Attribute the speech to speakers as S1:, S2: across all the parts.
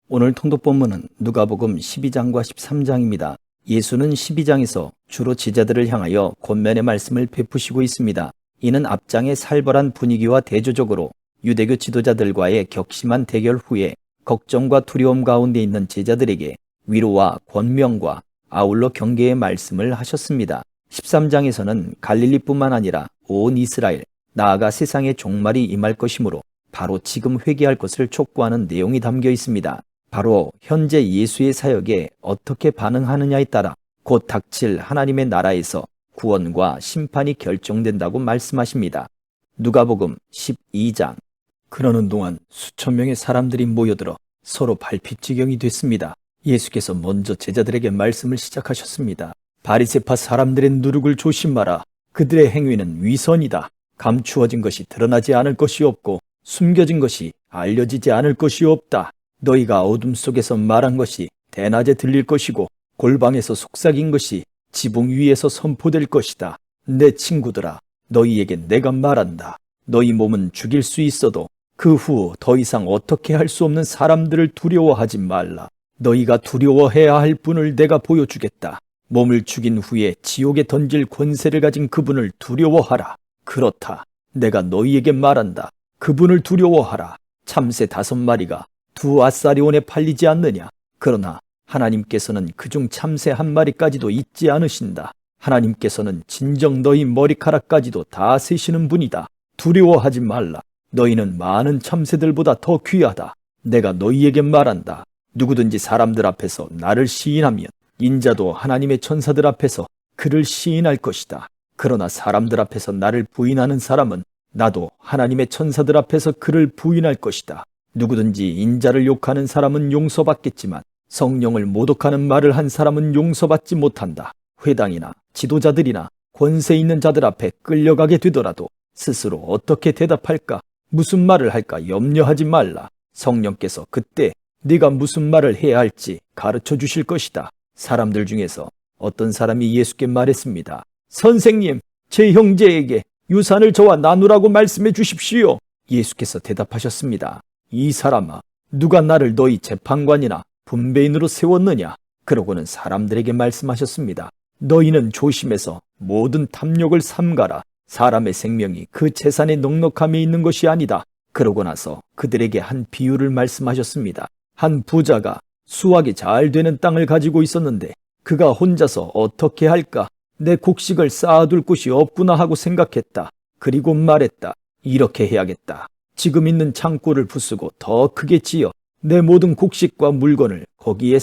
S1: 오늘 통독 본문은 누가복음 12장과 13장입니다. 예수는 12장에서 주로 제자들을 향하여 권면의 말씀을 베푸시고 있습니다. 이는 앞장의 살벌한 분위기와 대조적으로 유대교 지도자들과의 격심한 대결 후에 걱정과 두려움 가운데 있는 제자들에게 위로와 권명과 아울러 경계의 말씀을 하셨습니다. 13장에서는 갈릴리뿐만 아니라 온 이스라엘, 나아가 세상의 종말이 임할 것이므로 바로 지금 회개할 것을 촉구하는 내용이 담겨 있습니다. 바로 현재 예수의 사역에 어떻게 반응하느냐에 따라 곧 닥칠 하나님의 나라에서 구원과 심판이 결정된다고 말씀하십니다. 누가복음 12장. 그러는 동안 수천 명의 사람들이 모여들어 서로 발피지경이 됐습니다. 예수께서 먼저 제자들에게 말씀을 시작하셨습니다. 바리새파 사람들의 누룩을 조심하라. 그들의 행위는 위선이다. 감추어진 것이 드러나지 않을 것이 없고 숨겨진 것이 알려지지 않을 것이 없다. 너희가 어둠 속에서 말한 것이 대낮에 들릴 것이고 골방에서 속삭인 것이 지붕 위에서 선포될 것이다. 내 친구들아, 너희에게 내가 말한다. 너희 몸은 죽일 수 있어도 그 후 더 이상 어떻게 할 수 없는 사람들을 두려워하지 말라. 너희가 두려워해야 할 분을 내가 보여주겠다. 몸을 죽인 후에 지옥에 던질 권세를 가진 그분을 두려워하라. 그렇다. 내가 너희에게 말한다. 그분을 두려워하라. 참새 5마리가 2아사리온에 팔리지 않느냐. 그러나 하나님께서는 그중 참새 1마리까지도 잊지 않으신다. 하나님께서는 진정 너희 머리카락까지도 다 세시는 분이다. 두려워하지 말라. 너희는 많은 참새들보다 더 귀하다. 내가 너희에게 말한다. 누구든지 사람들 앞에서 나를 시인하면 인자도 하나님의 천사들 앞에서 그를 시인할 것이다. 그러나 사람들 앞에서 나를 부인하는 사람은 나도 하나님의 천사들 앞에서 그를 부인할 것이다. 누구든지 인자를 욕하는 사람은 용서받겠지만 성령을 모독하는 말을 한 사람은 용서받지 못한다. 회당이나 지도자들이나 권세 있는 자들 앞에 끌려가게 되더라도 스스로 어떻게 대답할까, 무슨 말을 할까 염려하지 말라. 성령께서 그때 네가 무슨 말을 해야 할지 가르쳐 주실 것이다. 사람들 중에서 어떤 사람이 예수께 말했습니다. 선생님, 제 형제에게 유산을 저와 나누라고 말씀해 주십시오. 예수께서 대답하셨습니다. 이 사람아, 누가 나를 너희 재판관이나 분배인으로 세웠느냐? 그러고는 사람들에게 말씀하셨습니다. 너희는 조심해서 모든 탐욕을 삼가라. 사람의 생명이 그 재산의 넉넉함에 있는 것이 아니다. 그러고 나서 그들에게 한 비유를 말씀하셨습니다. 한 부자가 수확이 잘 되는 땅을 가지고 있었는데 그가 혼자서 어떻게 할까? 내 곡식을 쌓아둘 곳이 없구나 하고 생각했다. 그리고 말했다. 이렇게 해야겠다. 지금 있는 창고를 부수고 더 크게 지어 내 모든 곡식과 물건을 거기에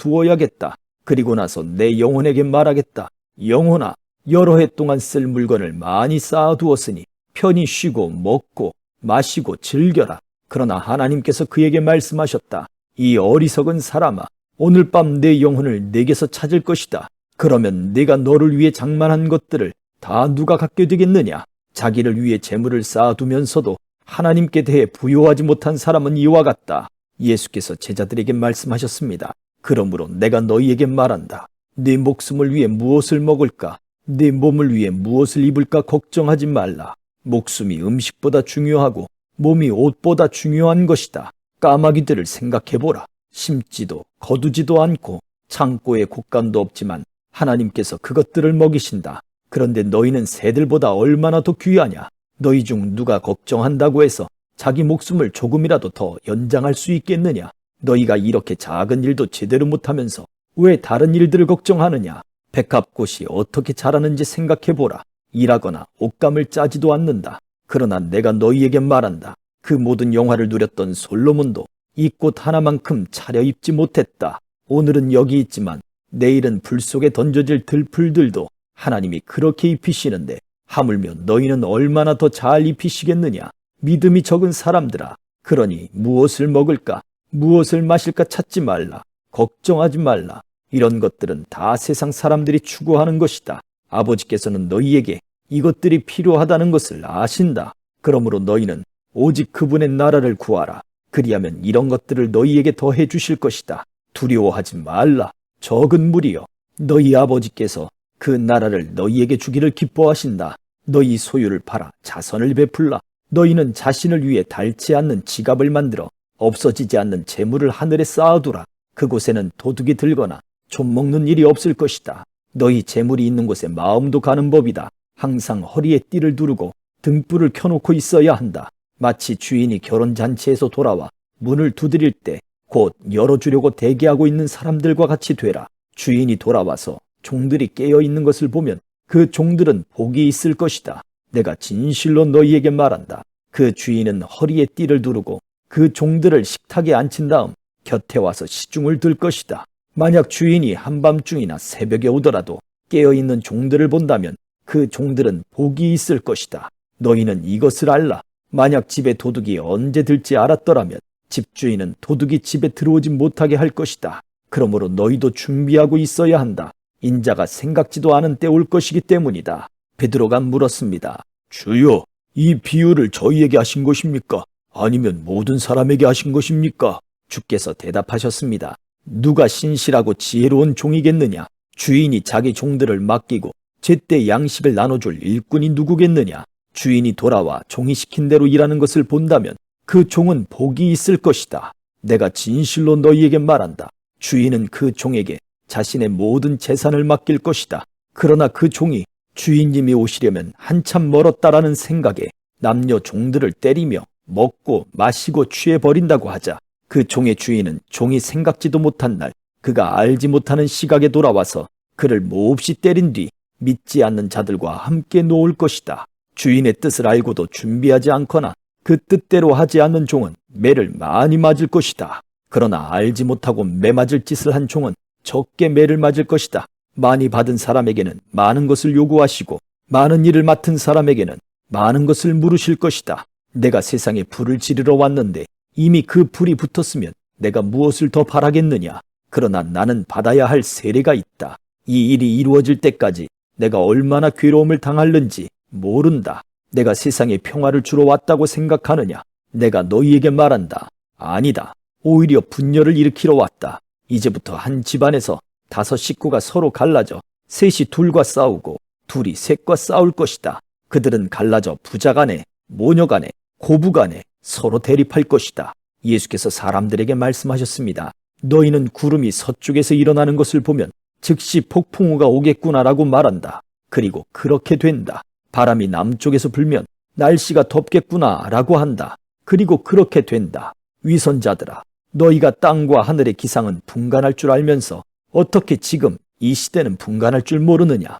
S1: 쌓아두어야겠다. 그리고 나서 내 영혼에게 말하겠다. 영혼아, 여러 해 동안 쓸 물건을 많이 쌓아두었으니 편히 쉬고 먹고 마시고 즐겨라. 그러나 하나님께서 그에게 말씀하셨다. 이 어리석은 사람아, 오늘 밤 내 영혼을 내게서 찾을 것이다. 그러면 내가 너를 위해 장만한 것들을 다 누가 갖게 되겠느냐? 자기를 위해 재물을 쌓아두면서도 하나님께 대해 부요하지 못한 사람은 이와 같다. 예수께서 제자들에게 말씀하셨습니다. 그러므로 내가 너희에게 말한다. 네 목숨을 위해 무엇을 먹을까? 네 몸을 위해 무엇을 입을까 걱정하지 말라. 목숨이 음식보다 중요하고 몸이 옷보다 중요한 것이다. 까마귀들을 생각해보라. 심지도 거두지도 않고 창고에 곶감도 없지만 하나님께서 그것들을 먹이신다. 그런데 너희는 새들보다 얼마나 더 귀하냐? 너희 중 누가 걱정한다고 해서 자기 목숨을 조금이라도 더 연장할 수 있겠느냐? 너희가 이렇게 작은 일도 제대로 못하면서 왜 다른 일들을 걱정하느냐? 백합꽃이 어떻게 자라는지 생각해보라. 일하거나 옷감을 짜지도 않는다. 그러나 내가 너희에게 말한다. 그 모든 영화를 누렸던 솔로몬도 이 꽃 하나만큼 차려입지 못했다. 오늘은 여기 있지만 내일은 불 속에 던져질 들풀들도 하나님이 그렇게 입히시는데 하물며 너희는 얼마나 더 잘 입히시겠느냐? 믿음이 적은 사람들아. 그러니 무엇을 먹을까? 무엇을 마실까 찾지 말라. 걱정하지 말라. 이런 것들은 다 세상 사람들이 추구하는 것이다. 아버지께서는 너희에게 이것들이 필요하다는 것을 아신다. 그러므로 너희는 오직 그분의 나라를 구하라. 그리하면 이런 것들을 너희에게 더해 주실 것이다. 두려워하지 말라. 적은 무리여, 너희 아버지께서 그 나라를 너희에게 주기를 기뻐하신다. 너희 소유를 팔아 자선을 베풀라. 너희는 자신을 위해 닳지 않는 지갑을 만들어 없어지지 않는 재물을 하늘에 쌓아두라. 그곳에는 도둑이 들거나 좀 먹는 일이 없을 것이다. 너희 재물이 있는 곳에 마음도 가는 법이다. 항상 허리에 띠를 두르고 등불을 켜놓고 있어야 한다. 마치 주인이 결혼잔치에서 돌아와 문을 두드릴 때 곧 열어주려고 대기하고 있는 사람들과 같이 되라. 주인이 돌아와서 종들이 깨어있는 것을 보면 그 종들은 복이 있을 것이다. 내가 진실로 너희에게 말한다. 그 주인은 허리에 띠를 두르고 그 종들을 식탁에 앉힌 다음 곁에 와서 시중을 들 것이다. 만약 주인이 한밤중이나 새벽에 오더라도 깨어있는 종들을 본다면 그 종들은 복이 있을 것이다. 너희는 이것을 알라. 만약 집에 도둑이 언제 들지 알았더라면 집주인은 도둑이 집에 들어오지 못하게 할 것이다. 그러므로 너희도 준비하고 있어야 한다. 인자가 생각지도 않은 때 올 것이기 때문이다. 베드로가 물었습니다. 주여, 이 비유를 저희에게 하신 것입니까? 아니면 모든 사람에게 하신 것입니까? 주께서 대답하셨습니다. 누가 신실하고 지혜로운 종이겠느냐? 주인이 자기 종들을 맡기고 제때 양식을 나눠줄 일꾼이 누구겠느냐? 주인이 돌아와 종이 시킨 대로 일하는 것을 본다면 그 종은 복이 있을 것이다. 내가 진실로 너희에게 말한다. 주인은 그 종에게 자신의 모든 재산을 맡길 것이다. 그러나 그 종이 주인님이 오시려면 한참 멀었다라는 생각에 남녀 종들을 때리며 먹고 마시고 취해버린다고 하자 그 종의 주인은 종이 생각지도 못한 날 그가 알지 못하는 시각에 돌아와서 그를 몹시 때린 뒤 믿지 않는 자들과 함께 놓을 것이다. 주인의 뜻을 알고도 준비하지 않거나 그 뜻대로 하지 않는 종은 매를 많이 맞을 것이다. 그러나 알지 못하고 매 맞을 짓을 한 종은 적게 매를 맞을 것이다. 많이 받은 사람에게는 많은 것을 요구하시고 많은 일을 맡은 사람에게는 많은 것을 물으실 것이다. 내가 세상에 불을 지르러 왔는데 이미 그 불이 붙었으면 내가 무엇을 더 바라겠느냐. 그러나 나는 받아야 할 세례가 있다. 이 일이 이루어질 때까지 내가 얼마나 괴로움을 당할는지 모른다. 내가 세상에 평화를 주러 왔다고 생각하느냐? 내가 너희에게 말한다. 아니다. 오히려 분열을 일으키러 왔다. 이제부터 한 집안에서 5 식구가 서로 갈라져 셋이 둘과 싸우고 둘이 셋과 싸울 것이다. 그들은 갈라져 부자 간에 모녀 간에 고부 간에 서로 대립할 것이다. 예수께서 사람들에게 말씀하셨습니다. 너희는 구름이 서쪽에서 일어나는 것을 보면 즉시 폭풍우가 오겠구나라고 말한다. 그리고 그렇게 된다. 바람이 남쪽에서 불면 날씨가 덥겠구나라고 한다. 그리고 그렇게 된다. 위선자들아, 너희가 땅과 하늘의 기상은 분간할 줄 알면서 어떻게 지금 이 시대는 분간할 줄 모르느냐?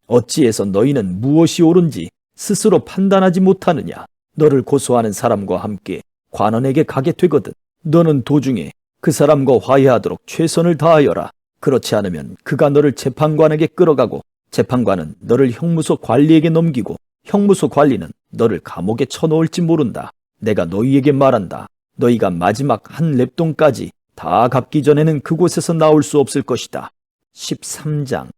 S1: 어찌해서 너희는 무엇이 옳은지 스스로 판단하지 못하느냐? 너를 고소하는 사람과 함께 관원에게 가게 되거든 너는 도중에 그 사람과 화해하도록 최선을 다하여라. 그렇지 않으면 그가 너를 재판관에게 끌어가고 재판관은 너를 형무소 관리에게 넘기고 형무소 관리는 너를 감옥에 쳐넣을지 모른다. 내가 너희에게 말한다. 너희가 마지막 한 렙돈까지 다 갚기 전에는 그곳에서 나올 수 없을 것이다. 13장.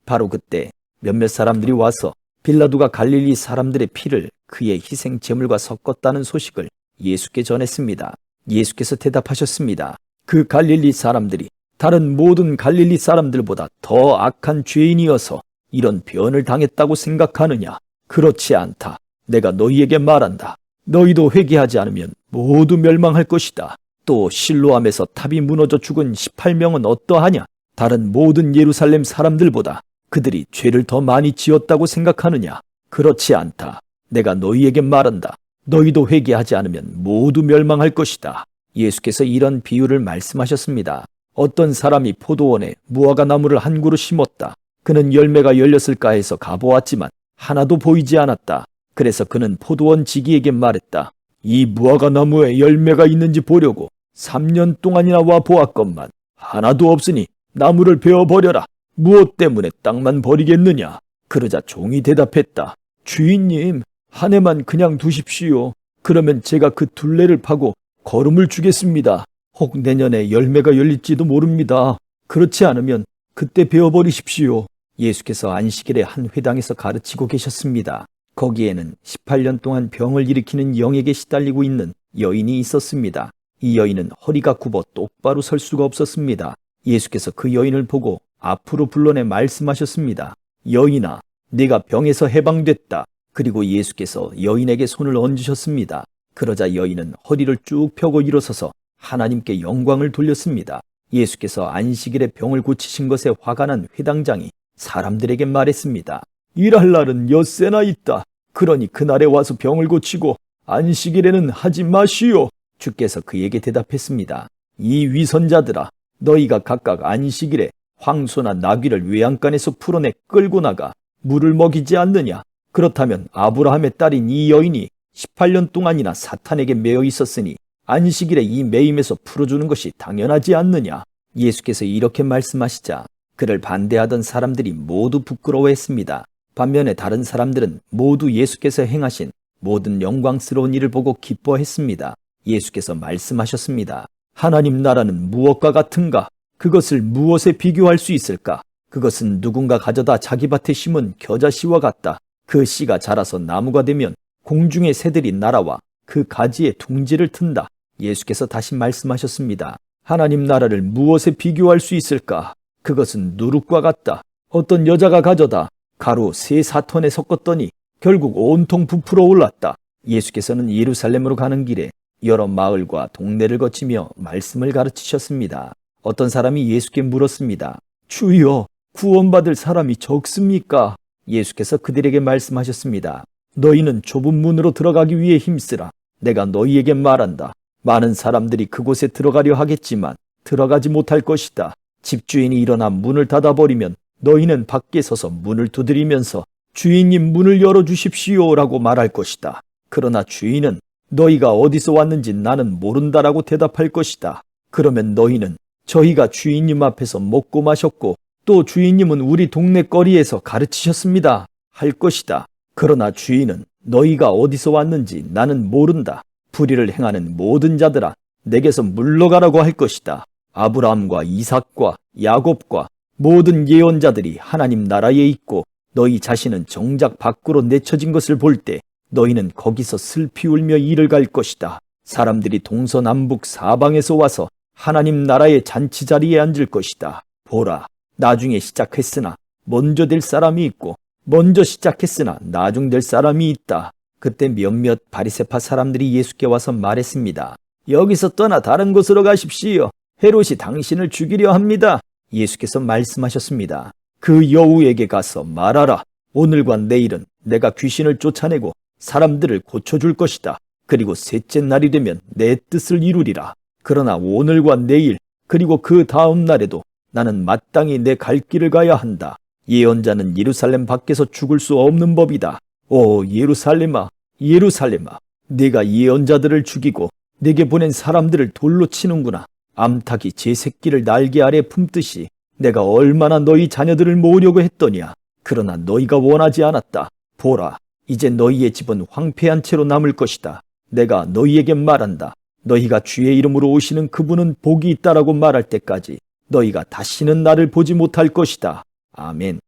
S1: 바로 그때 몇몇 사람들이 와서 빌라도가 갈릴리 사람들의 피를 그의 희생 제물과 섞었다는 소식을 예수께 전했습니다. 예수께서 대답하셨습니다. 그 갈릴리 사람들이 다른 모든 갈릴리 사람들보다 더 악한 죄인이어서 이런 변을 당했다고 생각하느냐? 그렇지 않다. 내가 너희에게 말한다. 너희도 회개하지 않으면 모두 멸망할 것이다. 또 실로암에서 탑이 무너져 죽은 18명은 어떠하냐? 다른 모든 예루살렘 사람들보다 그들이 죄를 더 많이 지었다고 생각하느냐? 그렇지 않다. 내가 너희에게 말한다. 너희도 회개하지 않으면 모두 멸망할 것이다. 예수께서 이런 비유를 말씀하셨습니다. 어떤 사람이 포도원에 무화과 나무를 한 그루 심었다. 그는 열매가 열렸을까 해서 가보았지만 하나도 보이지 않았다. 그래서 그는 포도원 지기에게 말했다. 이 무화과 나무에 열매가 있는지 보려고 3년 동안이나 와 보았건만 하나도 없으니 나무를 베어버려라. 무엇 때문에 땅만 버리겠느냐? 그러자 종이 대답했다. 주인님, 한 해만 그냥 두십시오. 그러면 제가 그 둘레를 파고 거름을 주겠습니다. 혹 내년에 열매가 열릴지도 모릅니다. 그렇지 않으면 그때 베어버리십시오. 예수께서 안식일에 한 회당에서 가르치고 계셨습니다. 거기에는 18년 동안 병을 일으키는 영에게 시달리고 있는 여인이 있었습니다. 이 여인은 허리가 굽어 똑바로 설 수가 없었습니다. 예수께서 그 여인을 보고 앞으로 불러내 말씀하셨습니다. 여인아, 네가 병에서 해방됐다. 그리고 예수께서 여인에게 손을 얹으셨습니다. 그러자 여인은 허리를 쭉 펴고 일어서서 하나님께 영광을 돌렸습니다. 예수께서 안식일에 병을 고치신 것에 화가 난 회당장이 사람들에게 말했습니다. 일할 날은 엿새나 있다. 그러니 그날에 와서 병을 고치고 안식일에는 하지 마시오. 주께서 그에게 대답했습니다. 이 위선자들아, 너희가 각각 안식일에 황소나 나귀를 외양간에서 풀어내 끌고 나가 물을 먹이지 않느냐? 그렇다면 아브라함의 딸인 이 여인이 18년 동안이나 사탄에게 매여 있었으니 안식일에 이 매임에서 풀어주는 것이 당연하지 않느냐? 예수께서 이렇게 말씀하시자 그를 반대하던 사람들이 모두 부끄러워했습니다. 반면에 다른 사람들은 모두 예수께서 행하신 모든 영광스러운 일을 보고 기뻐했습니다. 예수께서 말씀하셨습니다. 하나님 나라는 무엇과 같은가? 그것을 무엇에 비교할 수 있을까? 그것은 누군가 가져다 자기 밭에 심은 겨자씨와 같다. 그 씨가 자라서 나무가 되면 공중의 새들이 날아와 그 가지에 둥지를 튼다. 예수께서 다시 말씀하셨습니다. 하나님 나라를 무엇에 비교할 수 있을까? 그것은 누룩과 같다. 어떤 여자가 가져다 가루 3-4톤에 섞었더니 결국 온통 부풀어 올랐다. 예수께서는 예루살렘으로 가는 길에 여러 마을과 동네를 거치며 말씀을 가르치셨습니다. 어떤 사람이 예수께 물었습니다. 주여, 구원받을 사람이 적습니까? 예수께서 그들에게 말씀하셨습니다. 너희는 좁은 문으로 들어가기 위해 힘쓰라. 내가 너희에게 말한다. 많은 사람들이 그곳에 들어가려 하겠지만 들어가지 못할 것이다. 집주인이 일어나 문을 닫아버리면 너희는 밖에 서서 문을 두드리면서 주인님 문을 열어주십시오 라고 말할 것이다. 그러나 주인은 너희가 어디서 왔는지 나는 모른다라고 대답할 것이다. 그러면 너희는 저희가 주인님 앞에서 먹고 마셨고 또 주인님은 우리 동네 거리에서 가르치셨습니다 할 것이다. 그러나 주인은 너희가 어디서 왔는지 나는 모른다. 불의를 행하는 모든 자들아 내게서 물러가라고 할 것이다. 아브라함과 이삭과 야곱과 모든 예언자들이 하나님 나라에 있고 너희 자신은 정작 밖으로 내쳐진 것을 볼 때 너희는 거기서 슬피 울며 이를 갈 것이다. 사람들이 동서남북 사방에서 와서 하나님 나라의 잔치 자리에 앉을 것이다. 보라, 나중에 시작했으나 먼저 될 사람이 있고 먼저 시작했으나 나중 될 사람이 있다. 그때 몇몇 바리새파 사람들이 예수께 와서 말했습니다. 여기서 떠나 다른 곳으로 가십시오. 헤롯이 당신을 죽이려 합니다. 예수께서 말씀하셨습니다. 그 여우에게 가서 말하라. 오늘과 내일은 내가 귀신을 쫓아내고 사람들을 고쳐줄 것이다. 그리고 셋째 날이 되면 내 뜻을 이루리라. 그러나 오늘과 내일 그리고 그 다음 날에도 나는 마땅히 내 갈 길을 가야 한다. 예언자는 예루살렘 밖에서 죽을 수 없는 법이다. 오 예루살렘아, 예루살렘아, 네가 예언자들을 죽이고 내게 보낸 사람들을 돌로 치는구나. 암탉이 제 새끼를 날개 아래 품듯이 내가 얼마나 너희 자녀들을 모으려고 했더냐. 그러나 너희가 원하지 않았다. 보라, 이제 너희의 집은 황폐한 채로 남을 것이다. 내가 너희에게 말한다. 너희가 주의 이름으로 오시는 그분은 복이 있다라고 말할 때까지 너희가 다시는 나를 보지 못할 것이다. 아멘.